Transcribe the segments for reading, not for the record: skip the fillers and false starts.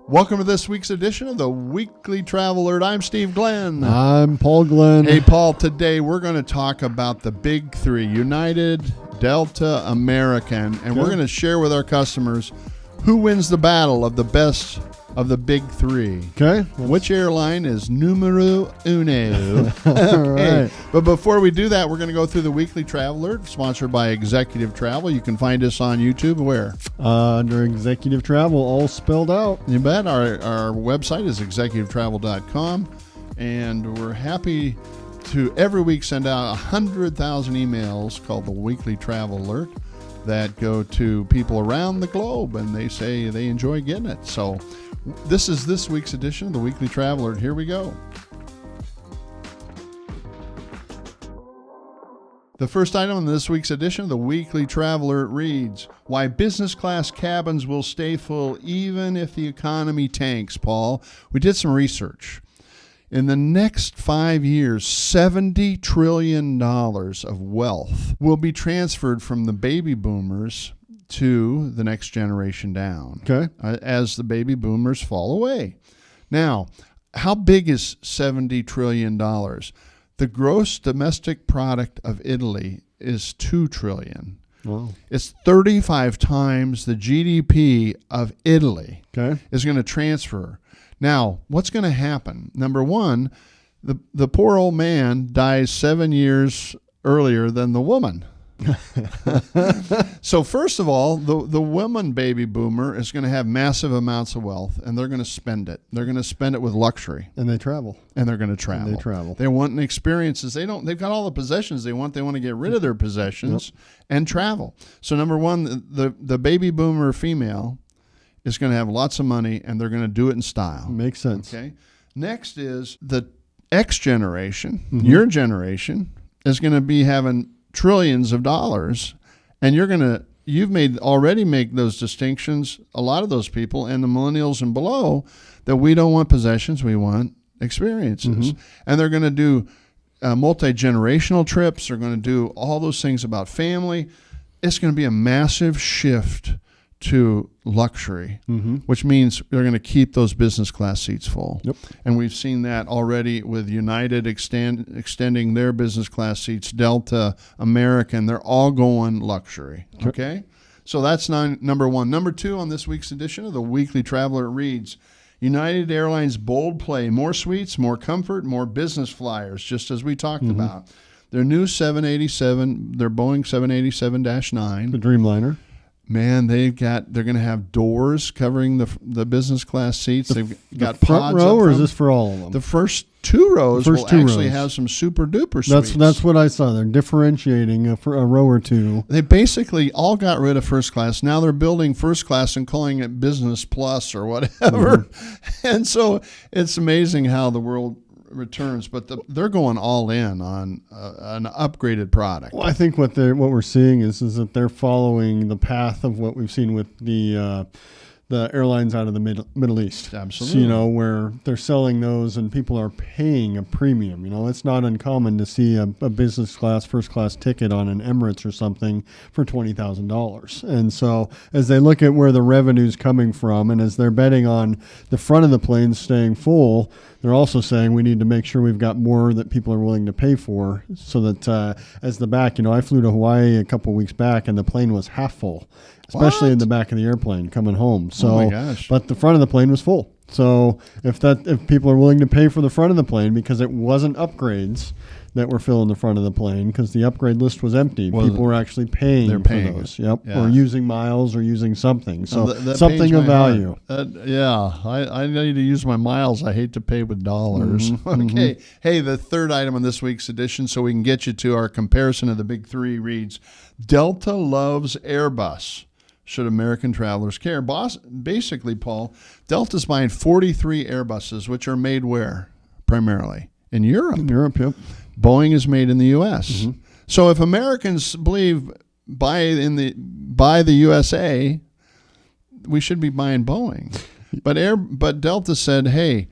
Welcome to this week's edition of the Weekly Travel Alert. I'm Steve Glenn. I'm Paul Glenn. Hey, Paul, today we're going to talk about the big three, United, Delta, American, and we're going to share with our customers who wins the battle of the best of the big three. Okay. Which airline is numero uno? Right. But before we do that, we're going to go through the Weekly Travel Alert, sponsored by Executive Travel. You can find us on YouTube. Where? Under Executive Travel, all spelled out. You bet. Our website is executivetravel.com, and we're happy to every week send out 100,000 emails called the Weekly Travel Alert that go to people around the globe, and they say they enjoy getting it. So this is this week's edition of the Weekly Travel Alert. Here we go. The first item in this week's edition of the Weekly Travel Alert reads, why business class cabins will stay full even if the economy tanks, Paul. We did some research. In the next 5 years, $70 trillion of wealth will be transferred from the baby boomers to the next generation down. Okay. As the baby boomers fall away. Now, how big is $70 trillion? The gross domestic product of Italy is $2 trillion. Wow. It's 35 times the GDP of Italy. Okay. Is going to transfer. Now, what's going to happen? Number one, the poor old man dies 7 years earlier than the woman. So first of all, the woman baby boomer is going to have massive amounts of wealth, and they're going to spend it. They're going to spend it with luxury. And they travel. And they're going to travel. They want experiences. They've got all the possessions they want. They want to get rid of their possessions and travel. So number one, the baby boomer female is going to have lots of money, and they're going to do it in style. Makes sense. Okay. Next is the X generation, your generation, is going to be having trillions of dollars, and you've already make those distinctions, a lot of those people, and the millennials and below, that we don't want possessions, we want experiences. And they're going to do multi-generational trips. They're going to do all those things about family. It's going to be a massive shift to luxury, which means they're going to keep those business class seats full. Yep. And we've seen that already with United extending their business class seats, Delta, American, they're all going luxury. Okay? So that's number one. Number two on this week's edition of the Weekly Traveler reads, United Airlines bold play, more suites, more comfort, more business flyers, just as we talked about. Their new 787, their Boeing 787-9. The Dreamliner. Man, they're going to have doors covering the business class seats. They've got front pods row, up or is front. this for all of them? The first two rows will actually have some super duper suites. That's what I saw. They're differentiating a row or two. They basically all got rid of first class. Now they're building first class and calling it Business Plus or whatever. And so it's amazing how the world returns, but they're going all in on an upgraded product. Well, I think what we're seeing is that they're following the path of what we've seen with the airlines out of the Middle East. Absolutely. So, where they're selling those and people are paying a premium. It's not uncommon to see a business class, first class ticket on an Emirates or something for $20,000. And so as they look at where the revenue's coming from, and as they're betting on the front of the plane staying full, they're also saying we need to make sure we've got more that people are willing to pay for, so that as the back, I flew to Hawaii a couple of weeks back and the plane was half full, especially in the back of the airplane coming home. So, oh my gosh. But the front of the plane was full. So if people are willing to pay for the front of the plane, because it wasn't upgrades that were filling the front of the plane, because the upgrade list was empty. People were actually paying for those. Yep. Yeah. Or using miles or using something. So something of value. I need to use my miles. I hate to pay with dollars. Okay. Hey, the third item on this week's edition, so we can get you to our comparison of the big three, reads, Delta loves Airbus. Should American travelers care? Basically, Paul, Delta's buying 43 Airbuses, which are made where? Primarily in Europe. In Europe, yep. Boeing is made in the U.S. So if Americans believe buy the USA, we should be buying Boeing. But Delta said, hey,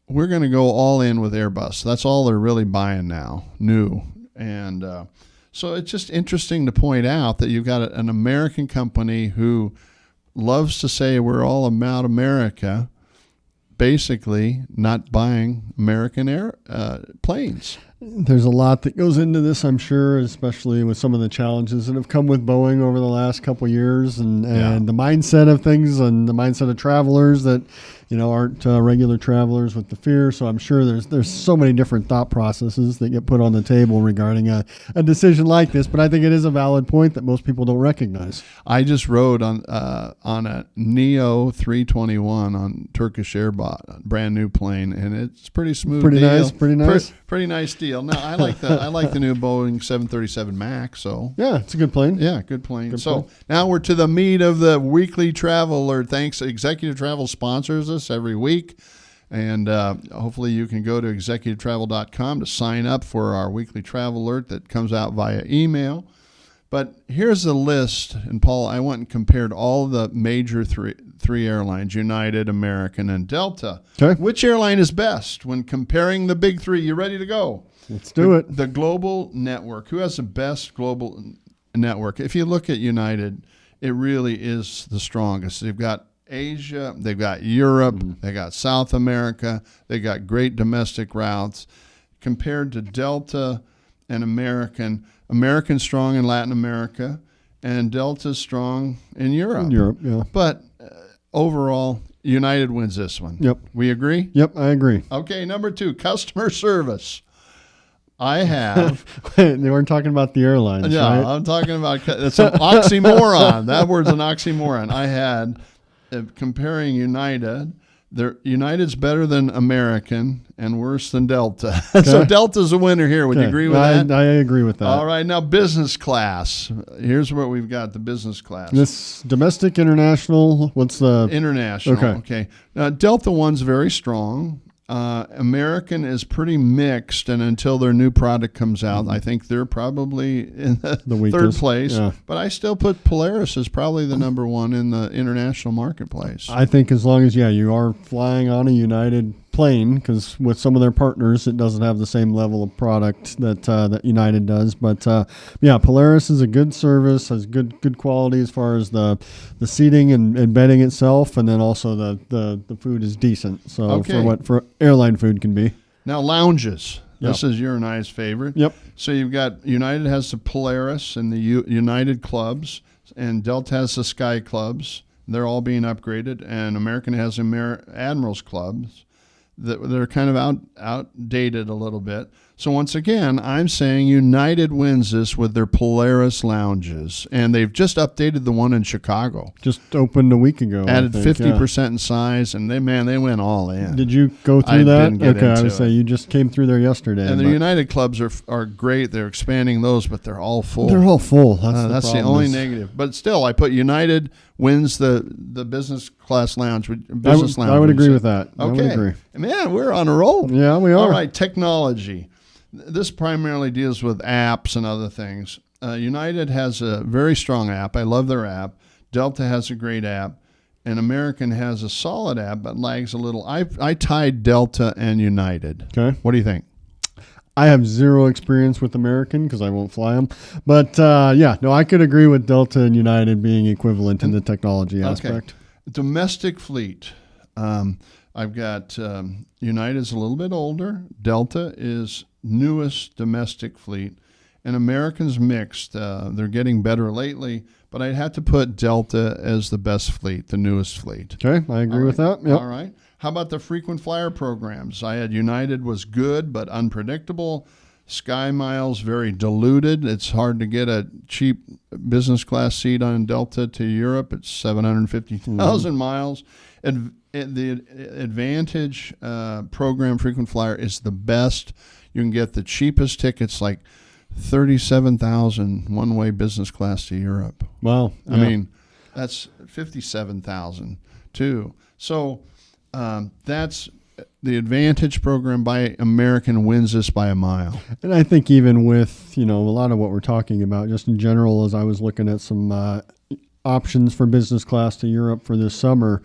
we're going to go all in with Airbus. That's all they're really buying now, new. And so it's just interesting to point out that you've got an American company who loves to say we're all about America, basically not buying American planes. There's a lot that goes into this, I'm sure, especially with some of the challenges that have come with Boeing over the last couple of years, and the mindset of things and the mindset of travelers that aren't regular travelers with the fear. So I'm sure there's so many different thought processes that get put on the table regarding a decision like this. But I think it is a valid point that most people don't recognize. I just rode on a Neo 321 on Turkish Airbus, brand new plane, and it's pretty smooth. Pretty deal. nice. Pretty nice deal. No, I like the new Boeing 737 MAX. So yeah, it's a good plane. Yeah, good plane. Now we're to the meat of the weekly travel alert. Thanks, Executive Travel sponsors us every week, and hopefully you can go to executivetravel.com to sign up for our weekly travel alert that comes out via email. But here's a list, and Paul, I went and compared all the major three airlines: United, American, and Delta. Okay. Which airline is best when comparing the big three? You ready to go? Let's do it. The global network. Who has the best global network? If you look at United, it really is the strongest. They've got Asia, they've got Europe, they got South America, they got great domestic routes. Compared to Delta and American's strong in Latin America, and Delta's strong in Europe. Yeah. But overall, United wins this one. Yep. We agree? Yep, I agree. Okay, number 2, customer service. I have. They weren't talking about the airlines, Yeah, right? I'm talking about, it's an oxymoron. That word's an oxymoron. I had, comparing United's better than American and worse than Delta. Okay. So Delta's a winner here. Would you agree with that? I agree with that. All right, now business class. Here's what we've got, the business class. This domestic, international, what's the... International. Okay. Now, Delta one's very strong. American is pretty mixed, and until their new product comes out, I think they're probably in the third place. Yeah. But I still put Polaris as probably the number one in the international marketplace. I think as long as, you are flying on a United plane, because with some of their partners, it doesn't have the same level of product that United does. But Polaris is a good service, has good quality as far as the seating and bedding itself, and then also the food is decent. So for airline food can be. Now lounges. Yep. This is your and I's favorite. Yep. So you've got United has the Polaris and the United clubs, and Delta has the Sky clubs. They're all being upgraded, and American has Admirals clubs. They're kind of outdated a little bit. So once again, I'm saying United wins this with their Polaris lounges, and they've just updated the one in Chicago. Just opened a week ago. Added 50% in size, and they went all in. Did you go through I that? didn't get Okay, I into would say you just came through there yesterday. And the United clubs are great. They're expanding those, but they're all full. They're all full. That's the only negative. But still, I put United wins the business class lounge. I would agree with that. Okay. I would agree. Man, we're on a roll. Yeah, we are. All right, technology. This primarily deals with apps and other things. United has a very strong app. I love their app. Delta has a great app. And American has a solid app, but lags a little. I tied Delta and United. Okay. What do you think? I have zero experience with American because I won't fly them. But, I could agree with Delta and United being equivalent in the technology aspect. Domestic fleet. I've got United's a little bit older. Delta is newest domestic fleet. And American's mixed. They're getting better lately. But I'd have to put Delta as the best fleet, the newest fleet. Okay, I agree with that. Yep. All right. How about the frequent flyer programs? I had United was good but unpredictable. Sky Miles very diluted. It's hard to get a cheap business class seat on Delta to Europe. It's 750,000 miles. And the Advantage program frequent flyer is the best. You can get the cheapest tickets, like 37,000 one-way business class to Europe. Wow. I mean, that's 57,000 too. So that's the Advantage program by American wins this by a mile. And I think even with, a lot of what we're talking about, just in general, as I was looking at some options for business class to Europe for this summer,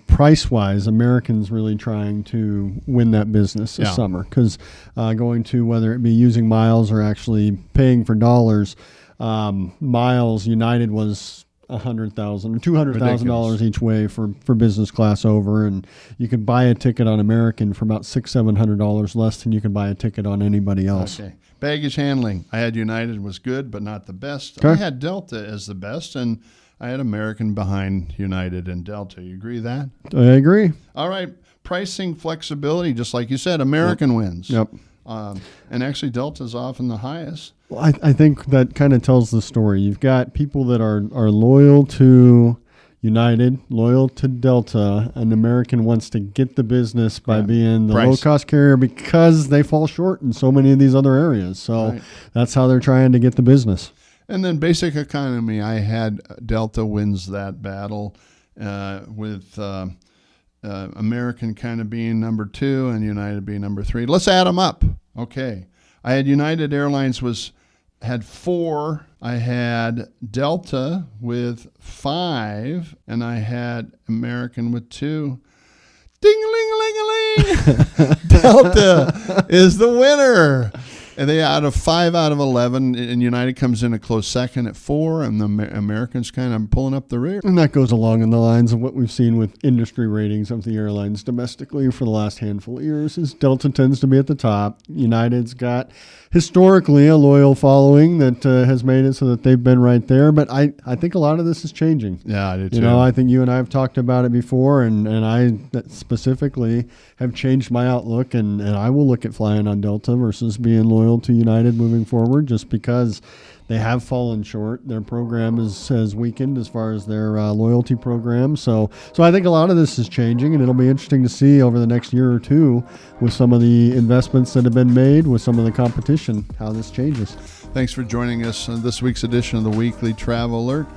price-wise, American's really trying to win that business this summer, because going to, whether it be using miles or actually paying for dollars, miles, United was $100,000 or $200,000 each way for business class over, and you can buy a ticket on American for about $600-700 less than you can buy a ticket on anybody else. Okay. Baggage handling. I had United was good, but not the best. Okay. I had Delta as the best, and I had American behind United and Delta. You agree that? I agree. All right. Pricing flexibility, just like you said, American wins. Yep. And actually, Delta's often the highest. Well, I think that kind of tells the story. You've got people that are loyal to United, loyal to Delta, and American wants to get the business by being the low-cost carrier because they fall short in so many of these other areas. So that's how they're trying to get the business. And then basic economy, I had Delta wins that battle with American kind of being number 2 and United being number 3. Let's add them up. Okay. I had United Airlines had 4. I had Delta with 5, and I had American with 2. Ding-a-ling-a-ling-a-ling! Delta is the winner. And they out of 5 out of 11, and United comes in a close second at 4, and the Americans kind of pulling up the rear. And that goes along in the lines of what we've seen with industry ratings of the airlines domestically for the last handful of years. Is Delta tends to be at the top. United's got historically a loyal following that has made it so that they've been right there. But I think a lot of this is changing. Yeah, I do too. You know, I think you and I have talked about it before, and I specifically have changed my outlook, and I will look at flying on Delta versus being loyal to United moving forward, just because they have fallen short. Their program has weakened as far as their loyalty program. So I think a lot of this is changing, and it'll be interesting to see over the next year or two with some of the investments that have been made, with some of the competition, how this changes. Thanks for joining us on this week's edition of the Weekly Travel Alert.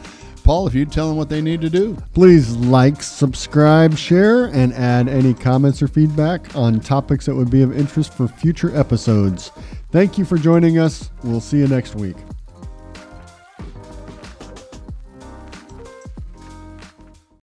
Paul, if you'd tell them what they need to do. Please like, subscribe, share, and add any comments or feedback on topics that would be of interest for future episodes. Thank you for joining us. We'll see you next week.